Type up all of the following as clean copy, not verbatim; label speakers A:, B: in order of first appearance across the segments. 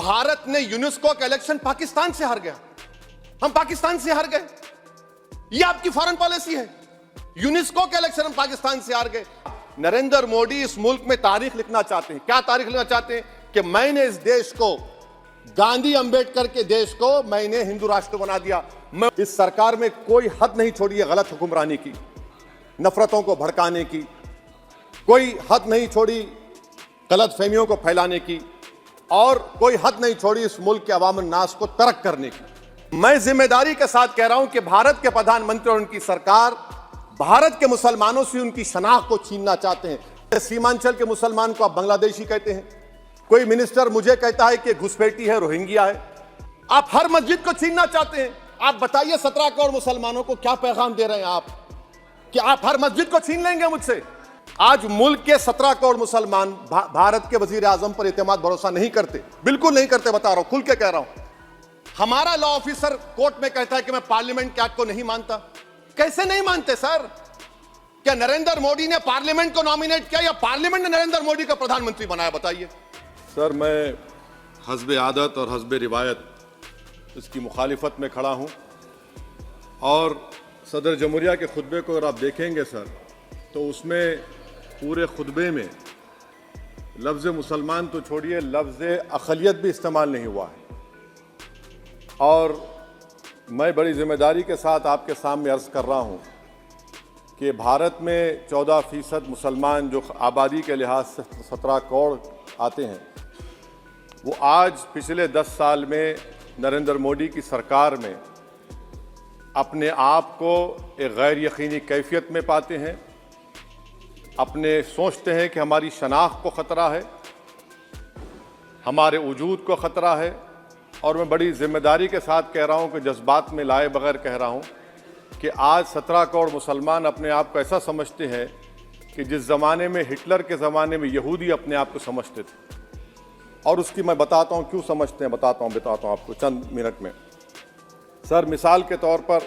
A: भारत ने यूनेस्को का इलेक्शन पाकिस्तान से हार गया। हम पाकिस्तान से हार गए। यह आपकी फॉरेन पॉलिसी है। यूनेस्को के इलेक्शन हम पाकिस्तान से हार गए। नरेंद्र मोदी इस मुल्क में तारीख लिखना चाहते हैं। क्या तारीख लिखना चाहते हैं? कि मैंने इस देश को, गांधी अंबेडकर के देश को मैंने हिंदू राष्ट्र बना दिया। मैं इस सरकार में कोई हद नहीं छोड़ी है गलत हुक्मरानी की, नफरतों को भड़काने की, कोई हद नहीं छोड़ी गलत फहमियों को फैलाने की, और कोई हद नहीं छोड़ी इस मुल्क के अवाम नास को तर्क करने की। मैं जिम्मेदारी के साथ कह रहा हूं कि भारत के प्रधानमंत्री और उनकी सरकार भारत के मुसलमानों से उनकी शनाख्त को छीनना चाहते हैं। सीमांचल के मुसलमान को आप बांग्लादेशी कहते हैं, कोई मिनिस्टर मुझे कहता है कि घुसपैठी है, रोहिंग्या है। आप हर मस्जिद को छीनना चाहते हैं। आप बताइए 17 करोड़ मुसलमानों को क्या पैगाम दे रहे हैं आप, कि आप हर मस्जिद को छीन लेंगे मुझसे? आज मुल्क के 17 करोड़ मुसलमान भारत के वजीर आजम पर इत्मीनान भरोसा नहीं करते, बिल्कुल नहीं करते, बता रहा हूं, खुल के कह रहा हूं। हमारा लॉ ऑफिसर कोर्ट में कहता है कि मैं पार्लियामेंट के एक्ट को नहीं मानता। कैसे नहीं मानते सर? क्या नरेंद्र मोदी ने पार्लियामेंट को नॉमिनेट किया या पार्लियामेंट ने नरेंद्र मोदी को प्रधानमंत्री बनाया? बताइए
B: सर। मैं हस्बे आदत और हस्बे रिवायत इसकी मुखालिफत में खड़ा हूं, और सदर जमहूरिया के खुतबे को अगर आप देखेंगे सर, तो उसमें पूरे खुतबे में लफ्ज़ मुसलमान तो छोड़िए, लफ्ज़ अक़लियत भी इस्तेमाल नहीं हुआ है। और मैं बड़ी ज़िम्मेदारी के साथ आपके सामने अर्ज़ कर रहा हूँ कि भारत में 14% मुसलमान जो आबादी के लिहाज से 17 करोड़ आते हैं, वो आज पिछले 10 साल में नरेंद्र मोदी की सरकार में अपने आप को एक गैर यकीनी कैफियत में पाते हैं। अपने सोचते हैं कि हमारी शनाख्त को ख़तरा है, हमारे वजूद को ख़तरा है। और मैं बड़ी ज़िम्मेदारी के साथ कह रहा हूँ कि जज्बात में लाए बगैर कह रहा हूँ कि आज 17 करोड़ मुसलमान अपने आप को ऐसा समझते हैं कि जिस ज़माने में हिटलर के ज़माने में यहूदी अपने आप को समझते थे। और उसकी मैं बताता हूँ क्यों समझते हैं, बताता हूँ आपको चंद मिनट में। सर, मिसाल के तौर पर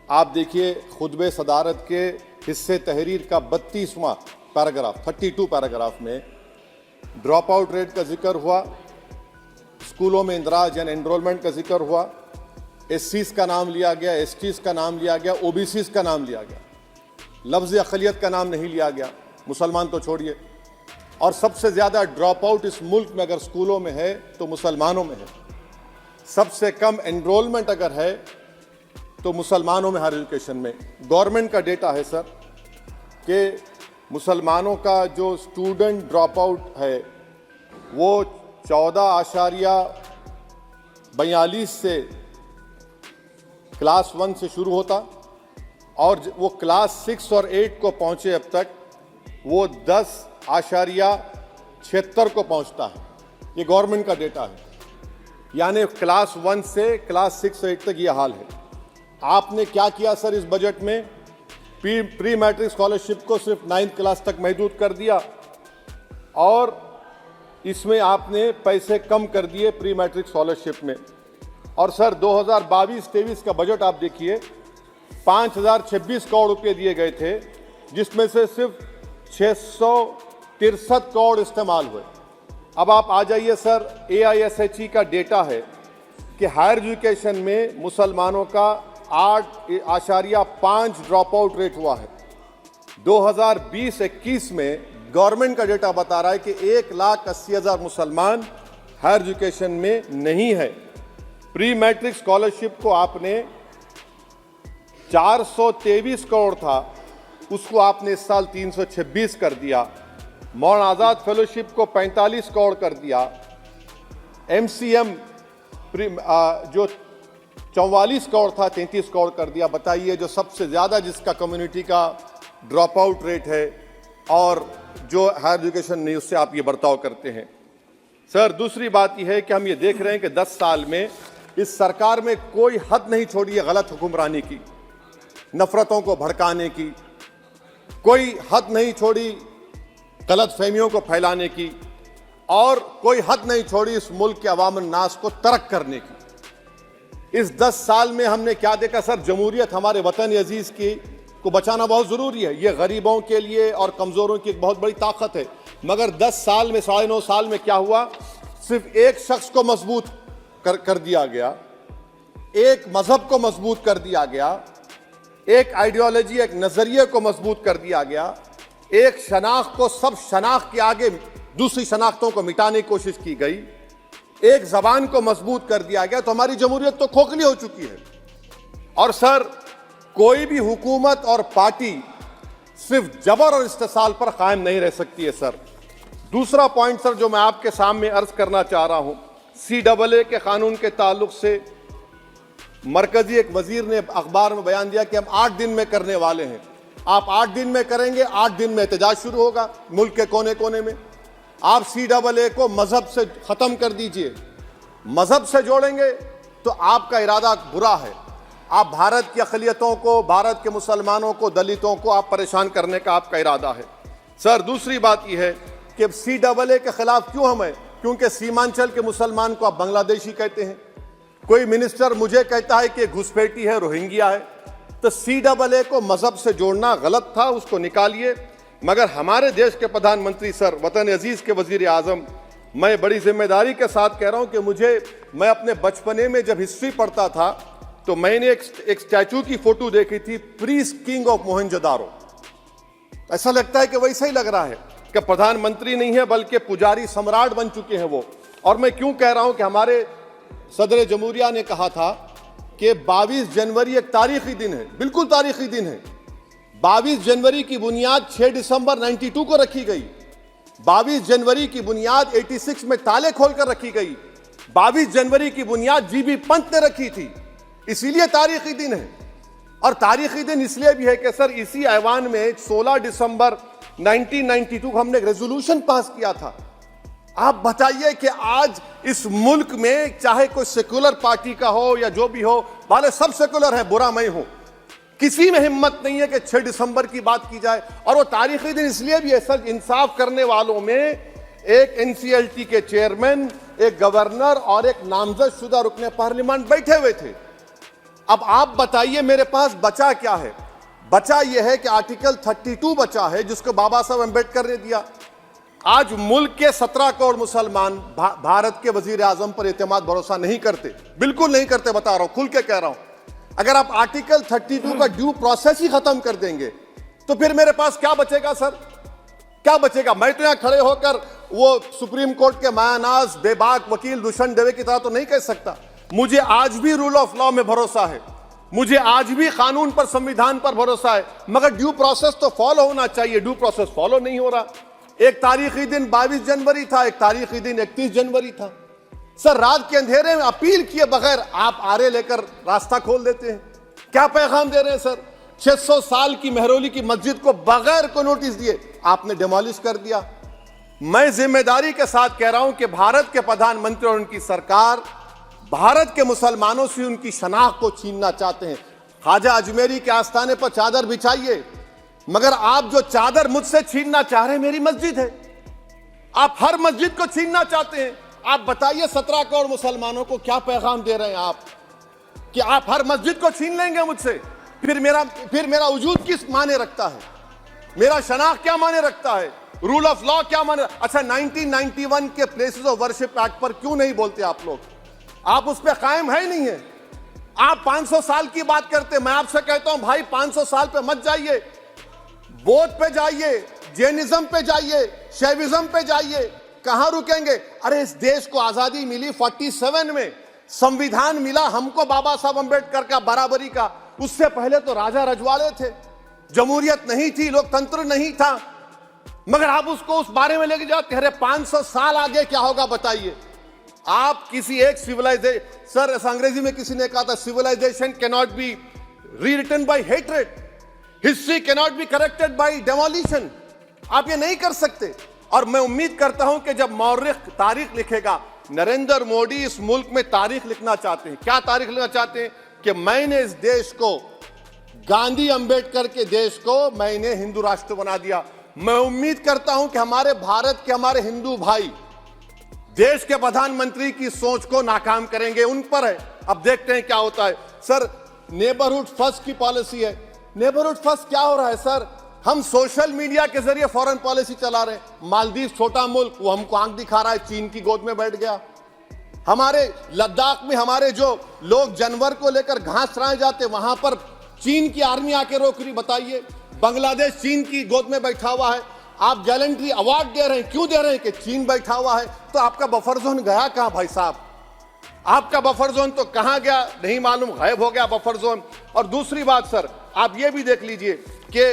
B: आप देखिए खुतबे सदारत के हिस्से तहरीर का 32वां पैराग्राफ, 32 पैराग्राफ में ड्रॉप आउट रेट का जिक्र हुआ, स्कूलों में इंदराज यानी एनरोलमेंट का जिक्र हुआ, एससीज का नाम लिया गया, एसटीज का नाम लिया गया, ओबीसीज का नाम लिया गया, लफ्ज़ अक़लियत का नाम नहीं लिया गया, मुसलमान तो छोड़िए। और सबसे ज़्यादा ड्रॉप आउट इस मुल्क में अगर स्कूलों में है तो मुसलमानों में है। सबसे कम एनरोलमेंट अगर है तो मुसलमानों में हायर एजुकेशन में। गवर्नमेंट का डेटा है सर कि मुसलमानों का जो स्टूडेंट ड्रॉप आउट है वो 14.42 से क्लास 1 से शुरू होता, और वो क्लास 6 और 8 को पहुँचे अब तक वो 10.76 को पहुँचता है। ये गवर्नमेंट का डेटा है। यानी क्लास 1 से क्लास 6 और 8 तक ये हाल है। आपने क्या किया सर इस बजट में? प्री मैट्रिक स्कॉलरशिप को सिर्फ 9th क्लास तक महदूद कर दिया, और इसमें आपने पैसे कम कर दिए प्री मैट्रिक स्कॉलरशिप में। और सर 2022-23 का बजट आप देखिए, 5026 करोड़ रुपए दिए गए थे, जिसमें से सिर्फ 663 करोड़ इस्तेमाल हुए। अब आप आ जाइए सर, AISHE का डेटा है कि हायर एजुकेशन में मुसलमानों का 8.5 ड्रॉप आउट रेट हुआ है। 2020-21 में गवर्नमेंट का डेटा बता रहा है कि 1,80,000 मुसलमान हायर एजुकेशन में नहीं है। प्री मैट्रिक स्कॉलरशिप को आपने 423 करोड़ था, उसको आपने इस साल 326 कर दिया। मौलाना आज़ाद फेलोशिप को 45 करोड़ कर दिया। MCM जो 44 करोड़ था 33 करोड़ कर दिया। बताइए, जो सबसे ज़्यादा जिसका कम्युनिटी का ड्रॉप आउट रेट है और जो हायर एजुकेशन नहीं, उससे आप ये बर्ताव करते हैं। सर, दूसरी बात यह है कि हम ये देख रहे हैं कि 10 साल में इस सरकार में कोई हद नहीं छोड़ी है गलत हुक्मरानी की, नफरतों को भड़काने की, कोई हद नहीं छोड़ी गलत फहमियों को फैलाने की, और कोई हद नहीं छोड़ी इस मुल्क के अवाम नास को तर्क करने की। इस 10 साल में हमने क्या देखा सर? जमहूरियत हमारे वतन अजीज़ की को बचाना बहुत ज़रूरी है। ये गरीबों के लिए और कमज़ोरों की एक बहुत बड़ी ताकत है। मगर 10 साल में, 9.5 साल में क्या हुआ? सिर्फ एक शख्स को मजबूत कर दिया गया, एक मजहब को मजबूत कर दिया गया, एक आइडियोलॉजी, एक नजरिए को मजबूत कर दिया गया, एक शनाख्त को सब शनाख्त के आगे दूसरी शनाख्तों को मिटाने की कोशिश की गई, एक जबान को मजबूत कर दिया गया, तो हमारी जमहूरियत तो खोखली हो चुकी है। और सर, कोई भी हुकूमत और पार्टी सिर्फ जबर और इस्तेसाल पर कायम नहीं रह सकती है सर। दूसरा पॉइंट सर जो मैं आपके सामने अर्ज करना चाह रहा हूं, CAA के कानून के ताल्लुक से मरकजी एक वजीर ने अखबार में बयान दिया कि हम 8 दिन में करने वाले हैं। आप 8 दिन में करेंगे, 8 दिन में एहतजाज शुरू होगा मुल्क के कोने कोने में। आप CAA को मजहब से खत्म कर दीजिए, मजहब से जोड़ेंगे तो आपका इरादा बुरा है। आप भारत की अक़लियतों को, भारत के मुसलमानों को, दलितों को आप परेशान करने का आपका इरादा है। सर, दूसरी बात यह है कि CAA के खिलाफ क्यों हम हैं? क्योंकि सीमांचल के मुसलमान को आप बांग्लादेशी कहते हैं। कोई मिनिस्टर मुझे कहता है कि घुसपैठी है, रोहिंग्या है। तो CAA को मजहब से जोड़ना गलत था, उसको निकालिए। मगर हमारे देश के प्रधानमंत्री सर, वतन अजीज के वजीर आजम, मैं बड़ी जिम्मेदारी के साथ कह रहा हूं कि मैं अपने बचपने में जब हिस्ट्री पढ़ता था तो मैंने एक स्टैचू की फोटो देखी थी, प्रीस्ट किंग ऑफ मोहनजोदारो। ऐसा लगता है कि वैसा ही लग रहा है कि प्रधानमंत्री नहीं है बल्कि पुजारी सम्राट बन चुके हैं वो। और मैं क्यों कह रहा हूं कि हमारे सदर जमहूरिया ने कहा था कि 22 जनवरी एक तारीखी दिन है, बिल्कुल तारीखी दिन है। 22 जनवरी की बुनियाद 6 दिसंबर 92 को रखी गई। 22 जनवरी की बुनियाद 86 में ताले खोलकर रखी गई। 22 जनवरी की बुनियाद GB पंत ने रखी थी। इसीलिए तारीखी दिन है। और तारीखी दिन इसलिए भी है कि सर, इसी ऐवान में 16 दिसंबर 1992 को हमने एक रेजोल्यूशन पास किया था। आप बताइए कि आज इस मुल्क में चाहे कोई सेकुलर पार्टी का हो या जो भी हो, वाले सब सेकुलर है, बुरा मैं हूं, किसी में हिम्मत नहीं है कि 6 दिसंबर की बात की जाए। और वो तारीखी दिन इसलिए भी है सर, इंसाफ करने वालों में एक NCLT के चेयरमैन, एक गवर्नर और एक नामजद शुदा रुकने पार्लियामेंट बैठे हुए थे। अब आप बताइए मेरे पास बचा क्या है? बचा यह है कि आर्टिकल 32 बचा है जिसको बाबा साहब अम्बेडकर ने दिया। आज मुल्क के 17 करोड़ मुसलमान भारत के वजीर आजम पर एतमाद भरोसा नहीं करते, बिल्कुल नहीं करते, बता रहा हूं, खुल के कह रहा हूं। अगर आप आर्टिकल 32 का ड्यू प्रोसेस ही खत्म कर देंगे तो फिर मेरे पास क्या बचेगा सर? क्या बचेगा? मैं तो यहां खड़े होकर वो सुप्रीम कोर्ट के मायानाज बेबाक वकील दुष्यंत दवे की तरह तो नहीं कह सकता। मुझे आज भी रूल ऑफ लॉ में भरोसा है, मुझे आज भी कानून पर, संविधान पर भरोसा है, मगर ड्यू प्रोसेस तो फॉलो होना चाहिए। ड्यू प्रोसेस फॉलो नहीं हो रहा। एक तारीखी दिन 22 जनवरी था, एक तारीखी दिन 31 जनवरी था। सर, रात के अंधेरे में अपील किए बगैर आप आरे लेकर रास्ता खोल देते हैं। क्या पैगाम दे रहे हैं सर? 600 साल की मेहरौली की मस्जिद को बगैर को नोटिस दिए आपने डिमोलिश कर दिया। मैं जिम्मेदारी के साथ कह रहा हूं कि भारत के प्रधानमंत्री और उनकी सरकार भारत के मुसलमानों से उनकी शनाख्त को छीनना चाहते हैं। ख्वाजा अजमेरी के आस्थाने पर चादर बिछाइए, मगर आप जो चादर मुझसे छीनना चाह रहे हैं, मेरी मस्जिद है, आप हर मस्जिद को छीनना चाहते हैं। आप बताइए 17 करोड़ मुसलमानों को क्या पैगाम दे रहे हैं आप कि आप हर मस्जिद को छीन लेंगे मुझसे? फिर मेरा वजूद किस माने रखता है? मेरा शनाख्त क्या माने रखता है? रूल ऑफ लॉ क्या माने? अच्छा, 1991 के प्लेसेस ऑफ वर्शिप एक्ट पर क्यों नहीं बोलते आप लोग? आप उस पर कायम है नहीं है। आप 500 साल की बात करते, मैं आपसे कहता हूं भाई 500 साल पे मत जाइए, बौद्ध पे जाइए, जैनिज्म पे जाइए, शैविज्म पे जाइए, कहां रुकेंगे? अरे इस देश को आजादी मिली 47 में, संविधान मिला हमको बाबा साहब अम्बेडकर का, बराबरी का। उससे पहले तो राजा रजवाड़े थे, जमहूरियत नहीं थी, लोकतंत्र नहीं था, मगर आप उसको उस बारे में लेके जाते। अरे 500 साल आगे क्या होगा बताइए? आप किसी एक सिविलाइजेशन, सर अंग्रेजी में किसी ने कहा था, civilisation can not be rewritten by hatred, history can not be corrected by demolition. आप ये नहीं कर सकते। और मैं उम्मीद करता हूं कि जब मौर्रिख तारीख लिखेगा, नरेंद्र मोदी इस मुल्क में तारीख लिखना चाहते हैं। क्या तारीख लिखना चाहते हैं? कि मैंने इस देश को, गांधी अंबेडकर के देश को मैंने हिंदू राष्ट्र बना दिया। मैं उम्मीद करता हूं कि हमारे भारत के हमारे हिंदू भाई देश के प्रधानमंत्री की सोच को नाकाम करेंगे। उन पर है, अब देखते हैं क्या होता है। सर, नेबरहुड फर्स्ट की पॉलिसी है। नेबरहुड फर्स्ट क्या हो रहा है सर?
A: हम सोशल मीडिया के जरिए फॉरेन पॉलिसी चला रहे हैं। मालदीव छोटा मुल्क, वो हमको आंख दिखा रहा है, चीन की गोद में बैठ गया। हमारे लद्दाख में हमारे जो लोग जानवर को लेकर घास चराए जाते, वहां पर चीन की आर्मी आके रोक रही। बताइए, बांग्लादेश चीन की गोद में बैठा हुआ है, आप गैलेंट्री अवार्ड दे रहे हैं, क्यों दे रहे हैं? कि चीन बैठा हुआ है। तो आपका बफर जोन गया कहां भाई साहब? आपका बफर जोन तो कहां गया नहीं मालूम, गायब हो गया बफर जोन। और दूसरी बात सर, आप ये भी देख लीजिए कि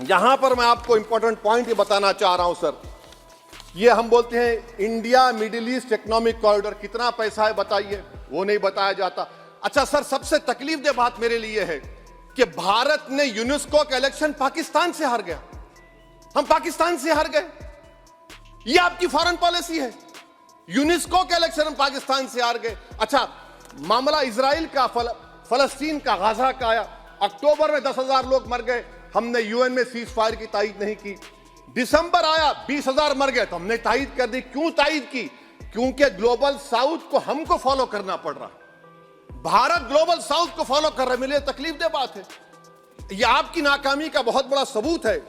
A: यहां पर मैं आपको इंपॉर्टेंट पॉइंट ये बताना चाह रहा हूं सर। ये हम बोलते हैं India middle east economic corridor, कितना पैसा है बताइए, वो नहीं बताया जाता। अच्छा सर, सबसे तकलीफ दे बात मेरे लिए है कि भारत ने यूनेस्को का इलेक्शन पाकिस्तान से हार गया। हम पाकिस्तान से हार गए, ये आपकी फॉरेन पॉलिसी है। यूनेस्को का इलेक्शन हम पाकिस्तान से हार गए। अच्छा, मामला इजराइल का, फलस्तीन का, गाजा का आया। अक्टूबर में 10,000 लोग मर गए, हमने यूएन में सीज फायर की तायीद नहीं की। दिसंबर आया, 20,000 मर गए, तो हमने तायीद कर दी। क्यों तायीद की? क्योंकि ग्लोबल साउथ को हमको फॉलो करना पड़ रहा। भारत ग्लोबल साउथ को फॉलो कर रहा है। मेरे लिए तकलीफ दे बात है, यह आपकी नाकामी का बहुत बड़ा सबूत है।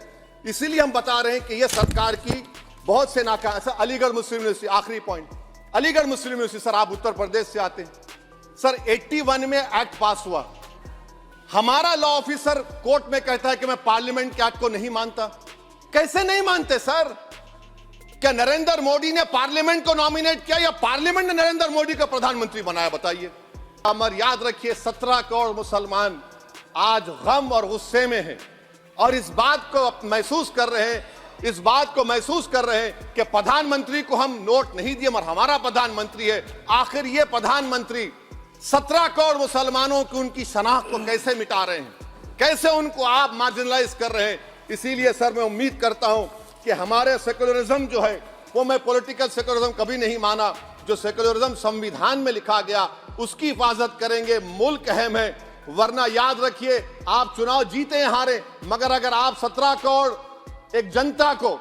A: इसीलिए हम बता रहे हैं कि यह सरकार की बहुत से नाकाम। सर, अलीगढ़ मुस्लिम यूनिवर्सिटी, आखिरी पॉइंट, अलीगढ़ मुस्लिम यूनिवर्सिटी, सर आप उत्तर प्रदेश से आते हैं सर। 81 में एक्ट पास हुआ, हमारा लॉ ऑफिसर कोर्ट में कहता है कि मैं पार्लियामेंट के एक्ट को नहीं मानता। कैसे नहीं मानते सर? क्या नरेंद्र मोदी ने पार्लियामेंट को नॉमिनेट किया या पार्लियामेंट ने नरेंद्र मोदी को प्रधानमंत्री बनाया? बताइए। अमर याद रखिए, 17 करोड़ मुसलमान आज गम और गुस्से में हैं और इस बात को महसूस कर रहे हैं, इस बात को महसूस कर रहे हैं कि प्रधानमंत्री को हम नोट नहीं दिए, मगर हमारा प्रधानमंत्री है। आखिर ये प्रधानमंत्री 17 करोड़ मुसलमानों की उनकी शनाख्त को कैसे मिटा रहे हैं, कैसे उनको आप मार्जिनलाइज कर रहे हैं? इसीलिए सर मैं उम्मीद करता हूं कि हमारे सेक्युलरिज्म जो है, वो मैं पॉलिटिकल सेक्युलरिज्म कभी नहीं माना। जो सेक्युलरिज्म संविधान में लिखा गया उसकी हिफाजत करेंगे। मुल्क अहम है, वरना याद रखिए आप चुनाव जीते हैं हारे, मगर अगर आप 17 करोड़ एक जनता को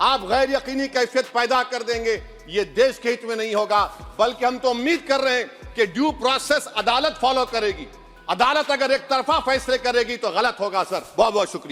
A: आप गैर यकीनी कैफियत पैदा कर देंगे, ये देश के हित में नहीं होगा। बल्कि हम तो उम्मीद कर रहे हैं कि ड्यू प्रोसेस अदालत फॉलो करेगी। अदालत अगर एक तरफा फैसले करेगी तो गलत होगा सर। बहुत बहुत शुक्रिया।